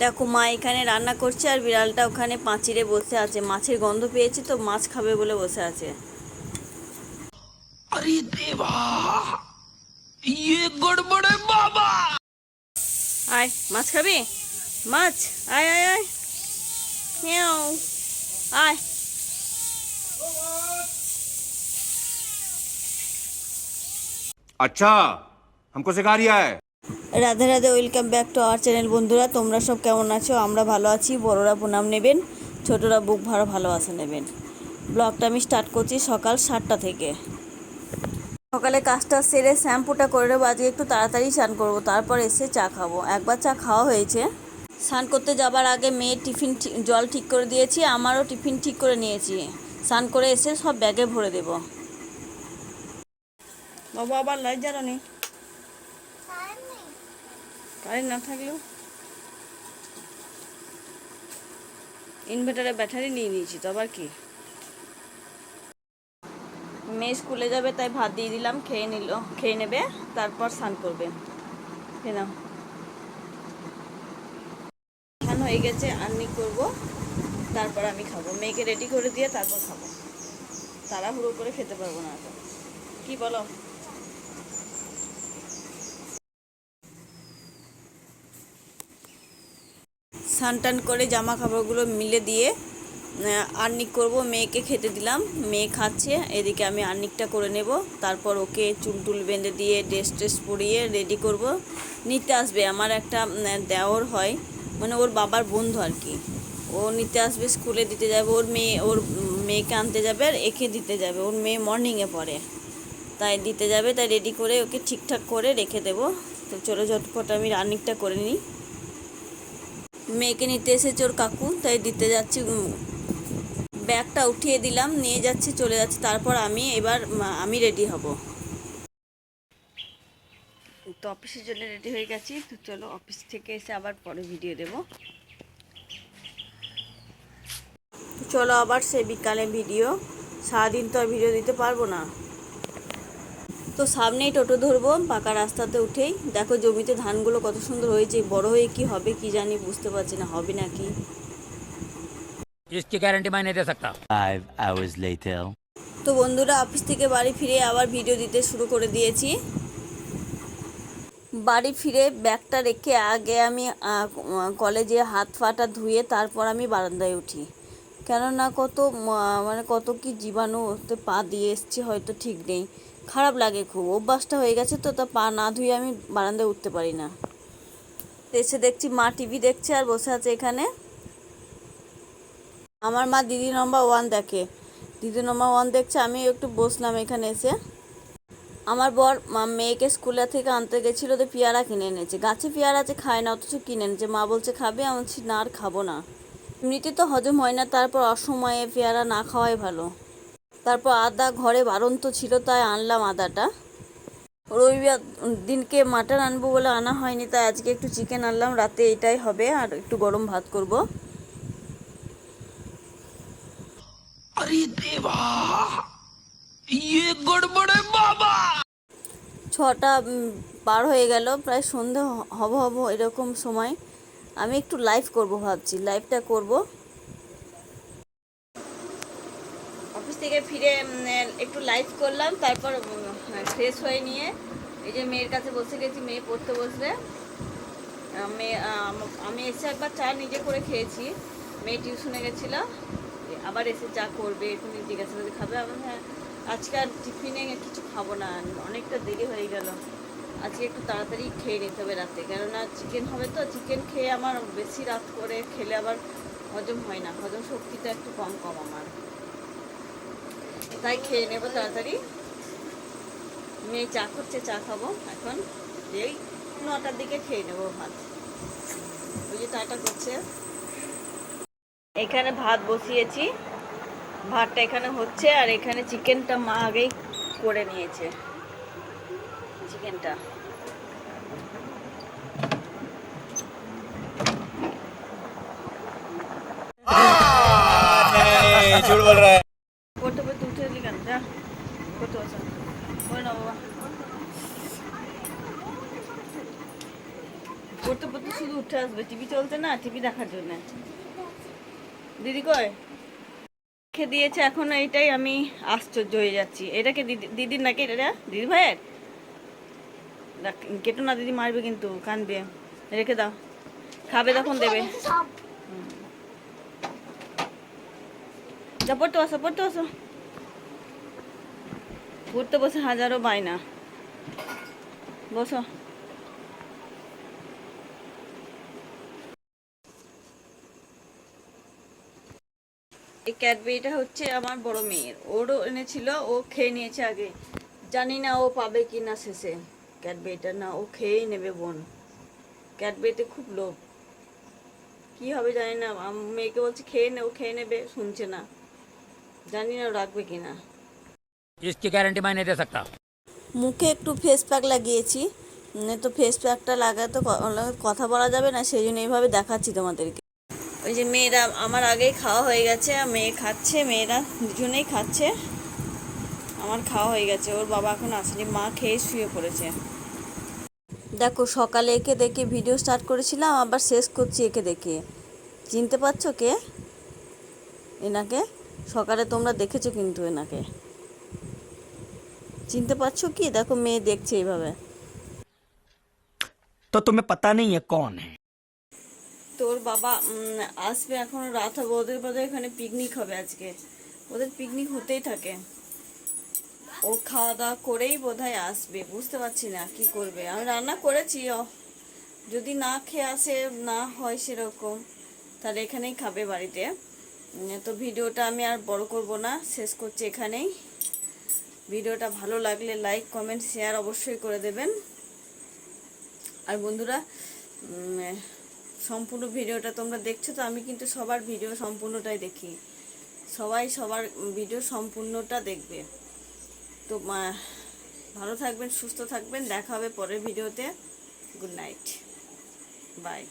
দেখো মা এখানে রান্না করছে আর বিড়ালটা ওখানে পাঁচিরে বসে আছে, মাছের গন্ধ পেয়েছে তো মাছ খাবে বলে বসে আছে। अरे देवा, ये गड़बड़ है बाबा। আয় মাছ খাবি, মাছ, আয় আয় আয়, হ্যাঁ আয়। अच्छा, हमको सिखा रिया है। Radhe Radhe, welcome back to our channel. বন্ধুরা তোমরা সব কেমন আছো? আমরা ভালো আছি। বড়রা প্রণাম নেবেন, ছোটরা বুক ভরা ভালোবাসা নেবেন। ব্লগটা আমি স্টার্ট করছি সকাল 7টা থেকে। সকালে কাজটা সেরে শ্যাম্পুটা করে নেবো, আজকে একটু তাড়াতাড়ি স্নান করবো, তারপর এসে চা খাবো। একবার চা খাওয়া হয়েছে। স্নান করতে যাবার আগে মেয়ের টিফিন জল ঠিক করে দিয়েছি, আমারও টিফিন ঠিক করে নিয়েছি। স্নান করে এসে সব ব্যাগে ভরে দেব। বাবা আবার লাইট জ্বালানি, কারেন্ট না থাকলেও ইনভার্টারে ব্যাটারি নিয়ে নিয়েছি তো আবার কি। মেয়ে স্কুলে যাবে তাই ভাত দিয়ে দিলাম, খেয়ে নেবে, তারপর স্নান করবে। না স্নান হয়ে গেছে, আর্নি করব, তারপর আমি খাবো। মেয়েকে রেডি করে দিয়ে তারপর খাবো, তাড়াহুড়ো করে খেতে পারবো না। তো কি বলো? স্নান টান করে জামা কাপড়গুলো মিলে দিয়ে আর্নিক করব। মেয়েকে খেতে দিলাম, মেয়ে খাচ্ছে, এদিকে আমি আর্নিকটা করে নেব। তারপর ওকে চুল টুল বেঁধে দিয়ে ড্রেস পরিয়ে রেডি করব। নিতে আসবে আমার একটা দেওর হয়, মানে ওর বাবার বন্ধু আর কি। ও নিতে আসবে, স্কুলে দিতে যাবে। ওর মেয়েকে আনতে যাবে আর একে দিতে যাবে। ওর মেয়ে মর্নিংয়ে পড়ে, তাই দিতে যাবে, তাই রেডি করে ওকে ঠিকঠাক করে রেখে দেবো। তো চলো ঝটপট আমি আর্নিকটা করে নিই। মেয়েকে নিতে এসেছে ওর কাকু, তাই দিতে যাচ্ছি। ব্যাগটা উঠিয়ে দিলাম, নিয়ে যাচ্ছি, চলে যাচ্ছি। তারপর আমি রেডি হব। তো অফিসের জন্য রেডি হয়ে গেছি। তো চলো অফিস থেকে এসে আবার পরে ভিডিও দেব। চলো আবার সে বিকালে ভিডিও, সারাদিন তো আর ভিডিও দিতে পারবো না। তো সামনেই টোটো ধরবো, পাকা রাস্তাতে উঠেই। দেখো জমিতে ধানগুলো কত সুন্দর হয়েছে, বড় হয়ে কি হবে কি জানি, বুঝতে পারছি না হবে নাকি। इसकी गारंटी मैं नहीं दे सकता। 5 hours later. তো বন্ধুরা অফিস থেকে বাড়ি ফিরে আবার ভিডিও দিতে শুরু করে দিয়েছি। বাড়ি ফিরে ব্যাগটা রেখে আগে আমি কলেজে হাত ফাটা ধুয়ে তারপর আমি বারান্দায় উঠি। কেননা কত কি জীবাণু ওতে পা দিয়ে এসছে হয়তো ঠিক নেই, খারাপ লাগে খুব, অভ্যাসটা হয়ে গেছে তো। তা পা না ধুয়ে আমি বারান্দায় উঠতে পারি না। এসে দেখছি মা টিভি দেখছে আর বসে আছে এখানে। আমার মা দিদি নম্বর 1 দেখে, দিদি নম্বর 1 দেখছে, আমি একটু বসলাম এখানে এসে। আমার বর মেয়েকে স্কুলে থেকে আনতে গেছিলো, তো পেয়ারা কিনে এনেছে। গাছে পেয়ারা আছে, খায় না, অথচ কিনে এনেছে। মা বলছে খাবে, আমি বলছি না আর খাবো না, এমনিতে তো হজম হয় না, তারপর অসময়ে পেয়ারা না খাওয়াই ভালো। তারপর আদা ঘরে বারন্ত ছিল, তাই আনলাম আদাটা। রবিবার দিনকে মাটন আনবো বলে আনা হয়নি, তাই আজকে একটু চিকেন আনলাম। রাতে এটাই হবে, আর একটু গরম ভাত করব। अरे देवा, ये गड़बड़ है बाबा। 6টা পার হয়ে গেল, প্রায় সন্ধে হব এরকম সময়। আমি একটু লাইভ করব ভাবছি, লাইভটা করব। অফিস থেকে ফিরে একটু লাইভ করলাম, তারপর ফ্রেশ হয়ে নিয়ে এই যে মেয়ের কাছে বসে গেছি, মেয়ে পড়তে বসবে। আমি এসে একবার চা নিজে করে খেয়েছি, মেয়ে টিউশনে গেছিলো, আবার এসে চা করবে, একটু জিজ্ঞাসা করে খাবে। আমি হ্যাঁ, আজকে আর টিফিনে কিছু খাবো না, অনেকটা দেরি হয়ে গেল, আজকে একটু তাড়াতাড়ি খেয়ে নিতে হবে রাতে, কেননা চিকেন হবে তো। চিকেন খেয়ে আমার বেশি রাত করে খেলে আবার হজম হয় না, হজম শক্তিটা একটু কম আমার, তাই খেয়ে নেবো তাড়াতাড়ি। মেয়ে চা করছে, চা খাবো এখন, এই 9টার দিকে খেয়ে নেবো ভাত। ওই যে চাটা করছে। এখানে ভাত বসিয়েছি, ভাতটা এখানে হচ্ছে, আর এখানে চিকেনটা মা আগেই করে নিয়েছে। চিকেনটা झूठ बोल रहा है। করতে করতে উঠে এলি কেন? যা করতে বসা, করে না বাবা, পড়তে পড়তে শুধু উঠে আসবে টিভি চলতে না, টিভি দেখার জন্য। দিদি কই রেখে দিয়েছে এখন, এইটাই আমি আশ্চর্য হয়ে যাচ্ছি। এটাকে দিদির নাকি এটা দিদি ভাইয়ের? কেটো না, দিদি মারবে কিন্তু, কানবে। রেখে দাও, খাবে তখন দেবে। যা পড়তে বসো, পড়তে বসো। পড়তে বসে হাজারো বায়না। বসো। এই ক্যাডবেরিটা হচ্ছে আমার বড় মেয়ের, ওরও এনেছিল, ও খেয়ে নিয়েছে আগে। জানি না ও পাবে কি না শেষে ক্যাডবেরিটা, না ও খেয়েই নেবে বোন। ক্যাডবেরিতে খুব লোভ, কি হবে জানি না। মেয়েকে বলছি খেয়ে নে, ও খেয়ে নেবে, শুনছে না। জানি না রাখবে কিনা। इसकी गारंटी मैं नहीं दे सकता। মুখে একটু ফেস প্যাক লাগিয়েছি, তো ফেস প্যাকটা লাগাতে তো কথা বলা যাবে না, সেই জন্য এইভাবে দেখাচ্ছি তোমাদেরকে। ওই যে মেয়েরা আমার আগেই খাওয়া হয়ে গেছে, মেয়ে খাচ্ছে, মেয়েরা দুজনেই খাচ্ছে। আমার খাওয়া হয়ে গেছে, ওর বাবা এখন আসেনি, মা খেয়ে শুয়ে পড়েছে। দেখো সকালে একে দেখে ভিডিও স্টার্ট করেছিলাম, আবার শেষ করছি একে দেখে। চিনতে পারছো কে এনাকে? সকালে তোমরা দেখেছো কিন্তু এনাকে, চিনতে পারছো কি? দেখো মেয়ে দেখছে এইভাবে। तो तुम्हें पता नहीं है कौन है? তোর বাবা আসবে এখন, রাত হবে, ওদের বোধহয় এখানে পিকনিক হবে আজকে, ওদের পিকনিক হতেই থাকে। ও খাওয়া দাওয়া করেই বোধহয় আসবে, বুঝতে পারছি না কি করবে। আমি রান্না করেছি, যদি না খেয়ে আসে, না হয় সেরকম, তাহলে এখানেই খাবে বাড়িতে। তো ভিডিওটা আমি আর বড় করব না, শেষ করছি এখানেই। ভিডিওটা ভালো লাগলে লাইক কমেন্ট শেয়ার অবশ্যই করে দেবেন। আর বন্ধুরা, সম্পূর্ণ ভিডিওটা তোমরা দেখছো তো, আমি কিন্তু সবার ভিডিও সম্পূর্ণটাই দেখি, সবাই সবার ভিডিও সম্পূর্ণটা দেখবে। তো ভালো থাকবেন, সুস্থ থাকবেন, দেখা হবে পরের ভিডিওতে। Good night, by.